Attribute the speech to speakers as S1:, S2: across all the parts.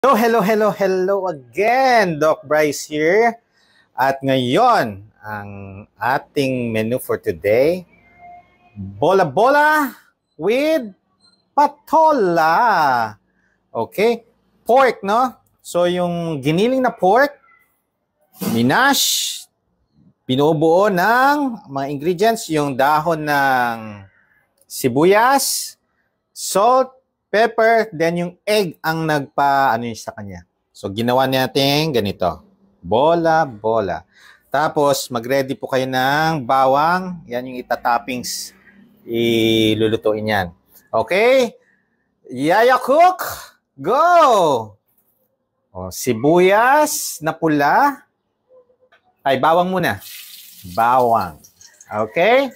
S1: So, hello again. Doc Bryce here. At ngayon, ang ating menu for today, bola-bola with patola. Okay? Pork, no? So, yung giniling na pork, minash, binubuo ng mga ingredients, yung dahon ng sibuyas, salt, pepper, then yung egg ang nagpa-ano yun sa kanya. So, ginawa natin ganito. Bola-bola. Tapos, mag-ready po kayo ng bawang. Yan yung itatoppings. Ilulutuin yan. Okay? Yaya cook! Go! O, sibuyas na pula. Ay, bawang muna. Bawang. Okay?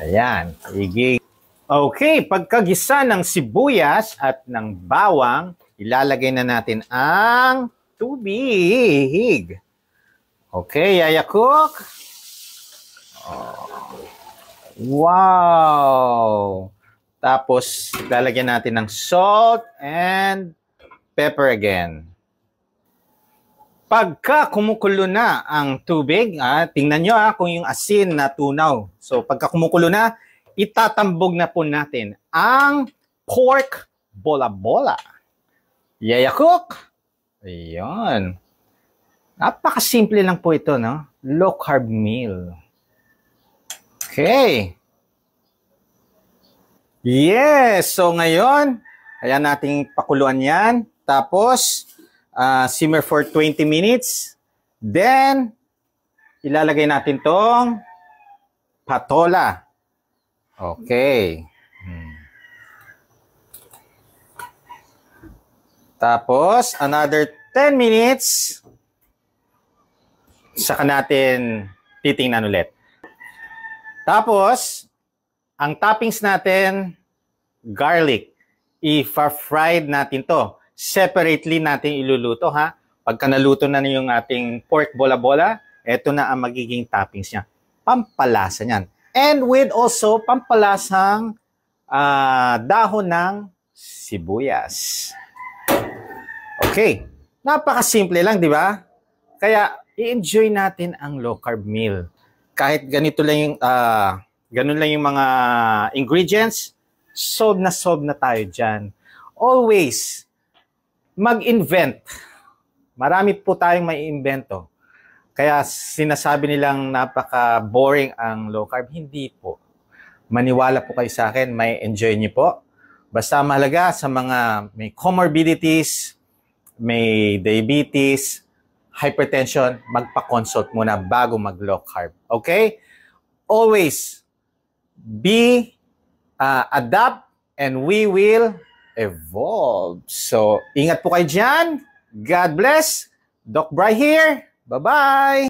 S1: Ayan. Okay, pagkagisa ng sibuyas at ng bawang, ilalagay na natin ang tubig. Okay, Yaya Cook. Oh. Wow! Tapos, lalagyan natin ng salt and pepper again. Pagka kumukulo na ang tubig, tingnan nyo kung yung asin na tunaw. So, pagka kumukulo na, itatambog na po natin ang pork bola-bola. Yaya Cook. Ayun. Napakasimple lang po ito, no? Low carb meal. Okay. Yes. So ngayon, ayan nating pakuluan yan. Tapos, simmer for 20 minutes. Then, ilalagay natin tong patola. Okay. Tapos, another 10 minutes, saka natin titingnan ulit. Tapos, ang toppings natin, garlic. I-fried natin to. Separately natin iluluto, ha? Pagka naluto na yung ating pork bola-bola, eto na ang magiging toppings niya. Pampalasa niyan. And with also pampalasang dahon ng sibuyas. Okay. Napakasimple lang, di ba? Kaya, i-enjoy natin ang low carb meal. Kahit ganito lang yung, ganun lang yung mga ingredients, solve na tayo dyan. Always, mag-invent. Marami po tayong may invento. Kaya sinasabi nilang napaka-boring ang low carb. Hindi po. Maniwala po kayo sa akin, may enjoy niyo po. Basta mahalaga sa mga may comorbidities, may diabetes, hypertension, magpa-consult muna bago mag-low carb. Okay? Always adapt and we will evolve. So, ingat po kayo dyan. God bless. Doc Bry here. Bye-bye!